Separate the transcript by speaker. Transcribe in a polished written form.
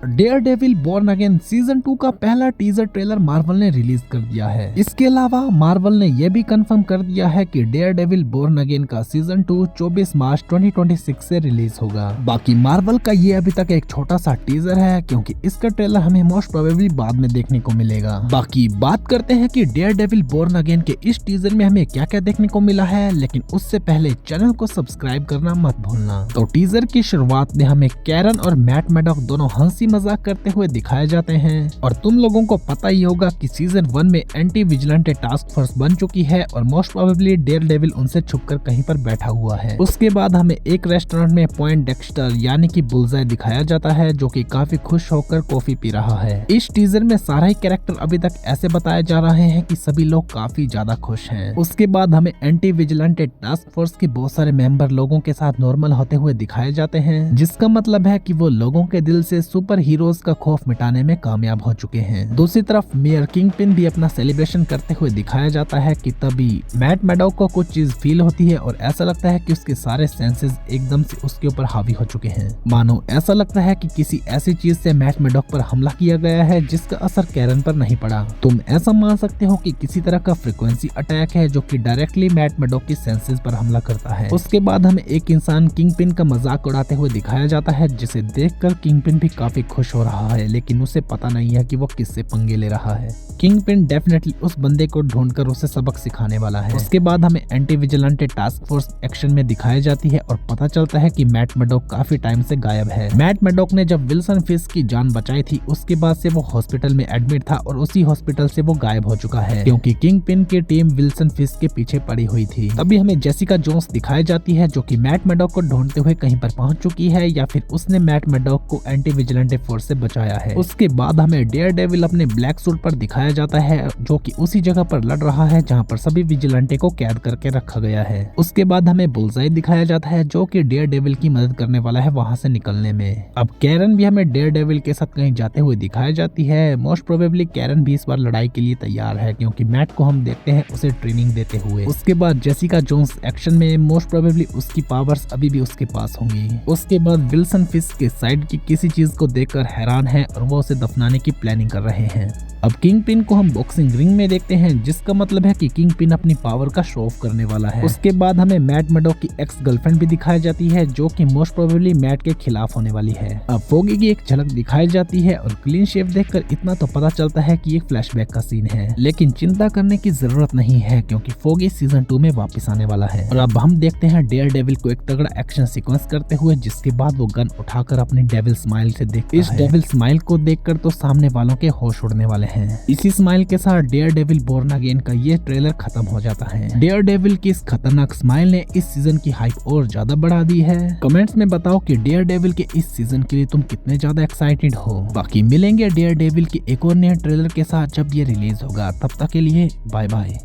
Speaker 1: Daredevil born again season 2 का पहला teaser trailer Marvel ने रिलीज कर दिया है। इसके अलावा मार्वल ने यह भी कंफर्म कर दिया है कि डेयरडेविल बॉर्न अगेन का सीजन 2 24 मार्च 2026 से रिलीज होगा। बाकी मार्वल का ये अभी तक एक छोटा सा टीजर है, क्योंकि इसका ट्रेलर हमें मोस्ट प्रोबेबली बाद में देखने को मिलेगा। बाकी बात करते हैं कि डेयरडेविल बॉर्न अगेन के इस टीजर में हमें क्या क्या देखने को मिला है, लेकिन उससे पहले चैनल को सब्सक्राइब करना मत भूलना। तो टीजर की शुरुआत में हमें कैरन और मैट मैडॉक दोनों हंसी मजाक करते हुए दिखाए जाते हैं, और तुम लोगों को पता ही होगा कि सीजन 1 में एंटी विजिलेंट टास्क फोर्स बन चुकी है और मोस्ट प्रोबेबली डेयरडेविल उनसे छुपकर कहीं पर बैठा हुआ है। उसके बाद हमें एक रेस्टोरेंट में पॉइंट डेक्स्टर यानी कि बुलजाई दिखाया जाता है, जो कि काफी खुश होकर कॉफी पी रहा है। इस टीजर में सारा ही कैरेक्टर अभी तक ऐसे बताए जा रहे हैं कि सभी लोग काफी ज्यादा खुश हैं। उसके बाद हमें एंटी विजिलेंट टास्क फोर्स के बहुत सारे मेंबर लोगों के साथ नॉर्मल होते हुए दिखाए जाते हैं, जिसका मतलब है कि वो लोगों के दिल से सुपर हीरोज का खौफ मिटाने में कामयाब हो चुके हैं। दूसरी तरफ मेयर किंगपिन भी अपना सेलिब्रेशन करते हुए दिखाया जाता है कि तभी मैट मैडॉक को कुछ चीज फील होती है और ऐसा लगता है कि उसके सारे सेंसेस एकदम से उसके ऊपर हावी हो चुके हैं। मानो ऐसा लगता है कि किसी ऐसी चीज से मैट मैडॉक पर हमला किया गया है जिसका असर कैरन पर नहीं पड़ा। तुम ऐसा मान सकते हो कि किसी तरह का फ्रीक्वेंसी अटैक है जो कि डायरेक्टली मैट मैडॉक की सेंसेस पर हमला करता है। उसके बाद हमें एक इंसान किंगपिन का मजाक उड़ाते हुए दिखाया जाता है, जिसे देखकर किंगपिन भी काफी खुश हो रहा है, लेकिन उसे पता नहीं है कि वो किससे पंगे ले रहा है। किंगपिन डेफिनेटली उस बंदे को ढूंढकर उसे सबक सिखाने वाला है। उसके बाद हमें anti vigilant task force action में दिखाई जाती है और पता चलता है कि मैट मैडॉक काफी टाइम से गायब है। मैट मैडॉक ने जब विल्सन फिस्क की जान बचाई थी, उसके बाद से वो हॉस्पिटल में एडमिट था और उसी हॉस्पिटल से वो गायब हो चुका है, क्योंकि किंगपिन की टीम विल्सन फिस्क के पीछे पड़ी हुई थी। तभी हमें जेसिका जोन्स दिखाई जाती है, जो कि मैट मैडॉक को ढूंढते हुए कहीं पर पहुंच चुकी है, या फिर उसने मैट मैडॉक को एंटी विजिलेंट फोर्स से बचाया है। उसके बाद हमें डेयरडेविल अपने ब्लैक सूट पर दिखाया जाता है, जो कि उसी जगह पर लड़ रहा है जहां पर सभी विजिलेंटे को कैद करके रखा गया है। उसके बाद हमें बुलजाई दिखाया जाता है, जो कि डेयरडेविल की मदद करने वाला है वहां से निकलने में। अब कैरन भी हमें डेयरडेविल के साथ कहीं जाते हुए दिखाई जाती है। मोस्ट प्रोबेबली कैरन भी इस बार लड़ाई के लिए तैयार है, क्योंकि मैट को हम देखते हैं उसे ट्रेनिंग देते हुए। उसके बाद जेसिका जोन्स एक्शन में, मोस्ट प्रोबेबली उसकी पावर्स अभी भी उसके पास होंगी। उसके बाद विल्सन फिस्क के साइड की किसी चीज को देखकर हैरान है और वो उसे दफनाने की प्लानिंग कर रहे हैं। अब किंगपिन को हम बॉक्सिंग रिंग में देखते हैं, जिसका मतलब है कि किंगपिन अपनी पावर का शो ऑफ करने वाला है। उसके बाद हमें मैट मैडॉक की एक्स गर्लफ्रेंड भी दिखाई जाती है, जो कि मोस्ट प्रोबेबली मैट के खिलाफ होने वाली है। अब फोगी की एक झलक दिखाई जाती है और क्लीन शेव देखकर इतना तो पता चलता है कि एक फ्लैशबैक का सीन है, लेकिन चिंता करने की जरूरत नहीं है, क्योंकि फोगी सीजन 2 में वापस आने वाला है। और अब हम देखते हैं डेयरडेविल को एक तगड़ा एक्शन सीक्वेंस करते हुए, जिसके बाद वो गन उठाकर अपनी डेविल स्माइल से देखता है। इस डेविल स्माइल को देखकर तो सामने वालों के होश उड़ने वाले हैं। इसी स्माइल के साथ डेयरडेविल बॉर्न अगेन का ये ट्रेलर खत्म हो जाता है। डेयरडेविल की इस खतरनाक स्माइल ने इस सीजन की हाइप और ज्यादा बढ़ा दी है। कमेंट्स में बताओ कि डेयरडेविल के इस सीजन के लिए तुम कितने ज्यादा एक्साइटेड हो। बाकी मिलेंगे डेयरडेविल की एक और नए ट्रेलर के साथ जब ये रिलीज होगा। तब तक के लिए बाय बाय।